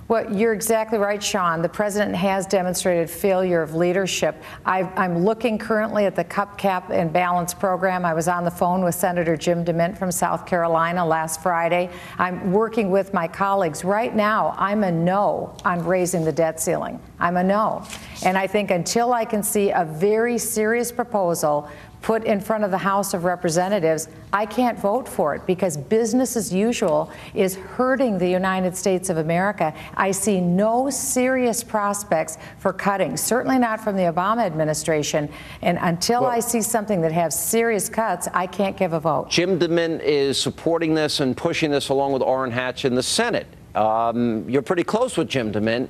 Well, you're exactly right, Sean. The president has demonstrated failure of leadership. I'm looking currently at the Cup, Cap, and Balance program. I was on the phone with Senator Jim DeMint from South Carolina last Friday. I'm working with my colleagues. Right now, I'm a no on raising the debt ceiling. I'm a no. And I think until I can see a very serious proposal put in front of the House of Representatives, I can't vote for it because business as usual is hurting the United States of America. I see no serious prospects for cutting, certainly not from the Obama administration. And until I see something that has serious cuts, I can't give a vote. Jim DeMint is supporting this and pushing this along with Orrin Hatch in the Senate. You're pretty close with Jim DeMint.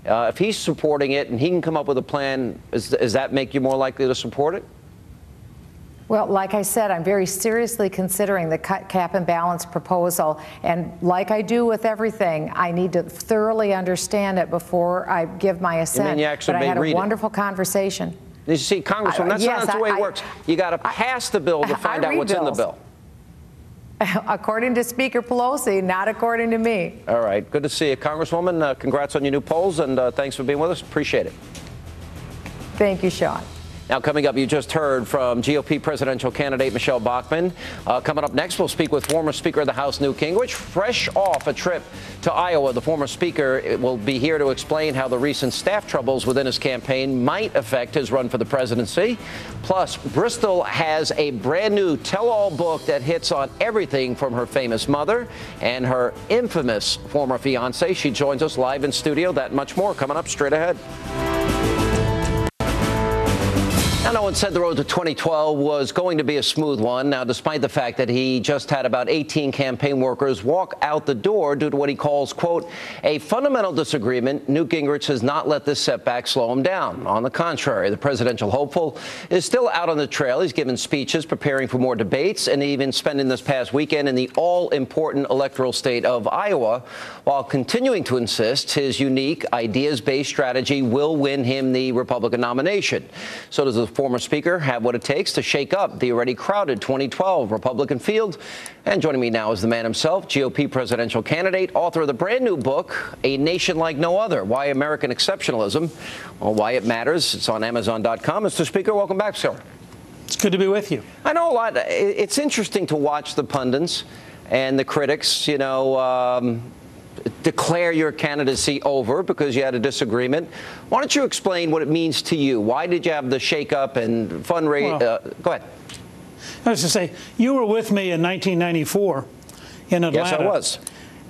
If he's supporting it and he can come up with a plan, does that make you more likely to support it? Well, like I said, I'm very seriously considering the cut, cap, and balance proposal. And like I do with everything, I need to thoroughly understand it before I give my assent. But I had a wonderful conversation. You see, Congresswoman, that's not the way it works. You got to pass the bill to find out what's in the bill. According to Speaker Pelosi, not according to me. All right. Good to see you, Congresswoman. Congrats on your new polls, and thanks for being with us. Appreciate it. Thank you, Sean. Now, coming up, you just heard from GOP presidential candidate Michelle Bachmann. Coming up next, we'll speak with former Speaker of the House Newt Gingrich. Fresh off a trip to Iowa, the former Speaker will be here to explain how the recent staff troubles within his campaign might affect his run for the presidency. Plus, Bristol has a brand new tell-all book that hits on everything from her famous mother and her infamous former fiance. She joins us live in studio. That and much more coming up straight ahead. Now, no one said the road to 2012 was going to be a smooth one. Now, despite the fact that he just had about 18 campaign workers walk out the door due to what he calls, quote, a fundamental disagreement, Newt Gingrich has not let this setback slow him down. On the contrary, the presidential hopeful is still out on the trail. He's given speeches, preparing for more debates, and even spending this past weekend in the all-important electoral state of Iowa, while continuing to insist his unique, ideas-based strategy will win him the Republican nomination. So does the former Speaker have what it takes to shake up the already crowded 2012 Republican field? And joining me now is the man himself, GOP presidential candidate, author of the brand new book, A Nation Like No Other, Why American Exceptionalism, or Why It Matters. It's on Amazon.com. Mr. Speaker, welcome back, sir. It's good to be with you. I know a lot. It's interesting to watch the pundits and the critics, you know, declare your candidacy over because you had a disagreement. Why don't you explain what it means to you? Why did you have the shakeup and fundraise? Go ahead. I was to say, you were with me in 1994 in Atlanta. Yes, I was.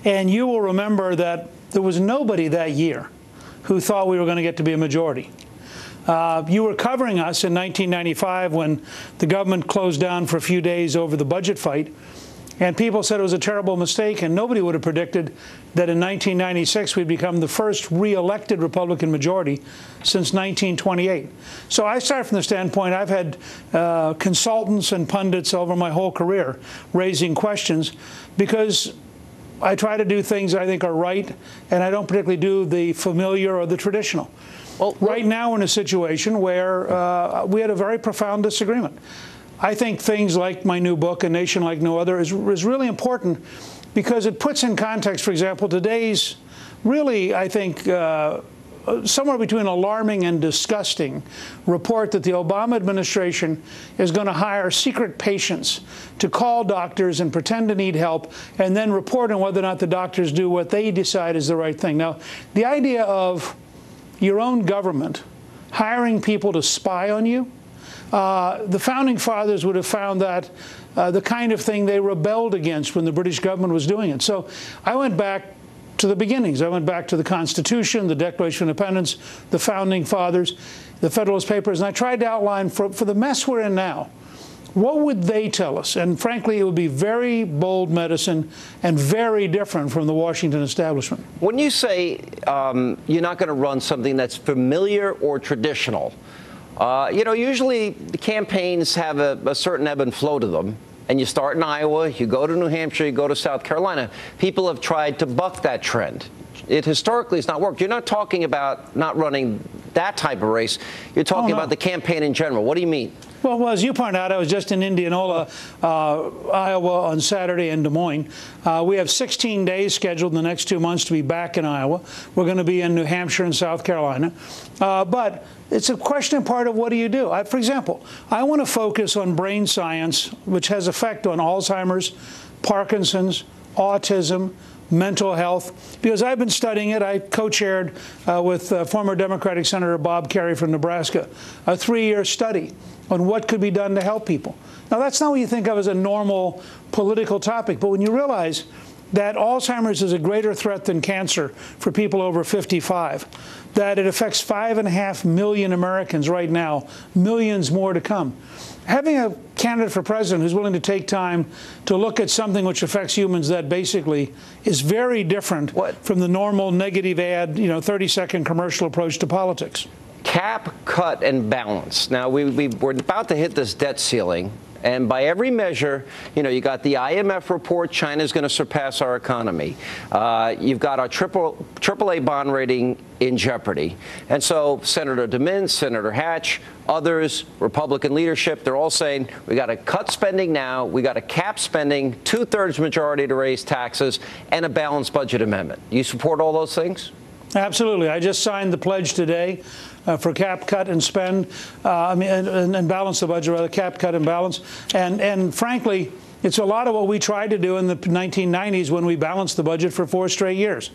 And you will remember that there was nobody that year who thought we were going to get to be a majority. You were covering us in 1995 when the government closed down for a few days over the budget fight. And people said it was a terrible mistake, and nobody would have predicted that in 1996 we'd become the first re-elected Republican majority since 1928. So I start from the standpoint I've had consultants and pundits over my whole career raising questions because I try to do things I think are right, and I don't particularly do the familiar or the traditional. Well, right now we're in a situation where we had a very profound disagreement. I think things like my new book, A Nation Like No Other, is really important because it puts in context, for example, today's really, I think, somewhere between alarming and disgusting report that the Obama administration is going to hire secret patients to call doctors and pretend to need help and then report on whether or not the doctors do what they decide is the right thing. Now, the idea of your own government hiring people to spy on you, the Founding Fathers would have found that the kind of thing they rebelled against when the British government was doing it. So I went back to the beginnings. I went back to the Constitution, the Declaration of Independence, the Founding Fathers, the Federalist Papers, and I tried to outline for the mess we're in now, what would they tell us? And frankly, it would be very bold medicine and very different from the Washington establishment. When you say you're not going to run something that's familiar or traditional, you know, usually the campaigns have a certain ebb and flow to them. And you start in Iowa, you go to New Hampshire, you go to South Carolina. People have tried to buck that trend. It historically has not worked. You're not talking about not running that type of race. You're talking about the campaign in general. What do you mean? Well, as you pointed out, I was just in Indianola, Iowa on Saturday in Des Moines. We have 16 days scheduled in the next 2 months to be back in Iowa. We're going to be in New Hampshire and South Carolina. But it's a question and part of what do you do. For example, I want to focus on brain science, which has effect on Alzheimer's, Parkinson's, autism, mental health, because I've been studying it. I co-chaired with former Democratic Senator Bob Kerrey from Nebraska a 3-year study on what could be done to help people. Now, that's not what you think of as a normal political topic, but when you realize that Alzheimer's is a greater threat than cancer for people over 55, that it affects 5.5 million Americans right now, millions more to come. Having a candidate for president who's willing to take time to look at something which affects humans that basically is very different from the normal negative ad, 30-second commercial approach to politics. Cap, cut, and balance. Now, we're about to hit this debt ceiling. And by every measure, you got the IMF report, China's going to surpass our economy. You've got our AAA bond rating in jeopardy. And so Senator DeMint, Senator Hatch, others, Republican leadership, they're all saying we got to cut spending now, we got to cap spending, 2/3 majority to raise taxes, and a balanced budget amendment. You support all those things? Absolutely. I just signed the pledge today for cap, cut, and spend, and balance the budget, rather, cap, cut, and balance. And frankly, it's a lot of what we tried to do in the 1990s when we balanced the budget for 4 straight years.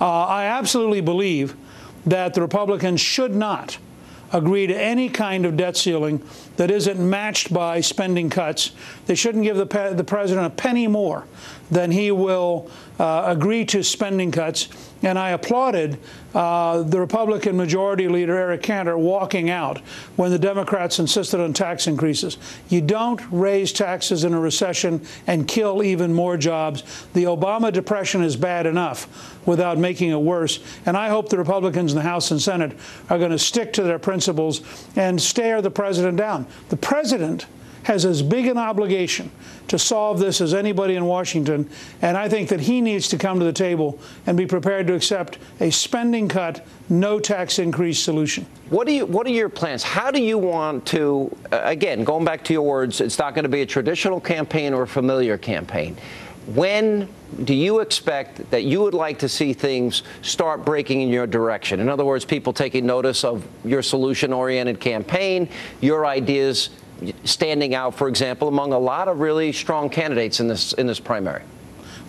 I absolutely believe that the Republicans should not agree to any kind of debt ceiling that isn't matched by spending cuts. They shouldn't give the president a penny more than he will agree to spending cuts. And I applauded the Republican Majority Leader, Eric Cantor, walking out when the Democrats insisted on tax increases. You don't raise taxes in a recession and kill even more jobs. The Obama depression is bad enough without making it worse. And I hope the Republicans in the House and Senate are going to stick to their principles and stare the president down. The president has as big an obligation to solve this as anybody in Washington, and I think that he needs to come to the table and be prepared to accept a spending cut, no tax increase solution. What are your plans? How do you want to, again, going back to your words, it's not going to be a traditional campaign or a familiar campaign. When do you expect that you would like to see things start breaking in your direction? In other words, people taking notice of your solution-oriented campaign, your ideas standing out, for example, among a lot of really strong candidates in this primary?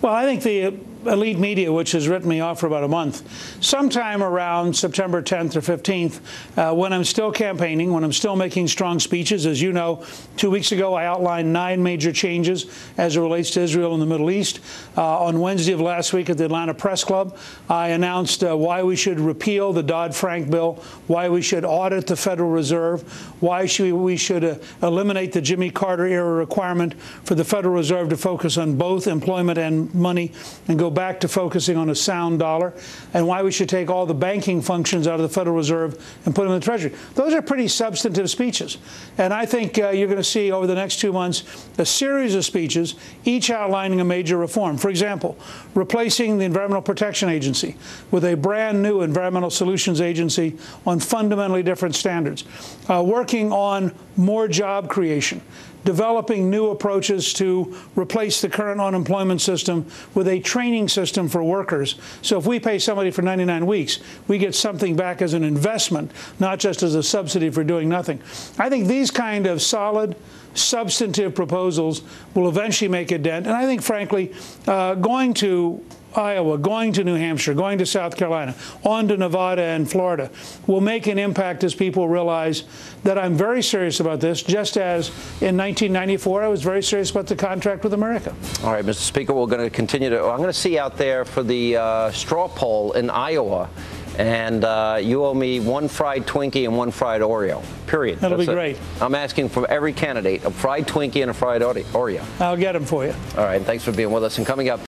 Well, I think the elite media, which has written me off for about a month, sometime around September 10th or 15th, when I'm still campaigning, when I'm still making strong speeches. As you know, 2 weeks ago, I outlined 9 major changes as it relates to Israel and the Middle East. On Wednesday of last week at the Atlanta Press Club, I announced why we should repeal the Dodd-Frank bill, why we should audit the Federal Reserve, why we should eliminate the Jimmy Carter era requirement for the Federal Reserve to focus on both employment and money and go back to focusing on a sound dollar, and why we should take all the banking functions out of the Federal Reserve and put them in the Treasury. Those are pretty substantive speeches. And I think you're going to see over the next 2 months a series of speeches, each outlining a major reform. For example, replacing the Environmental Protection Agency with a brand new Environmental Solutions Agency on fundamentally different standards, working on more job creation, developing new approaches to replace the current unemployment system with a training system for workers. So if we pay somebody for 99 weeks, we get something back as an investment, not just as a subsidy for doing nothing. I think these kind of solid, substantive proposals will eventually make a dent. And I think, frankly, going to Iowa, going to New Hampshire, going to South Carolina, on to Nevada and Florida will make an impact as people realize that I'm very serious about this, just as in 1994 I was very serious about the contract with America. All right, Mr. Speaker, we're going to continue to, I'm going to see you out there for the straw poll in Iowa. And you owe me 1 fried Twinkie and 1 fried Oreo, period. That'll be great. I'm asking from every candidate a fried Twinkie and a fried Oreo. I'll get them for you. All right, thanks for being with us. And coming up.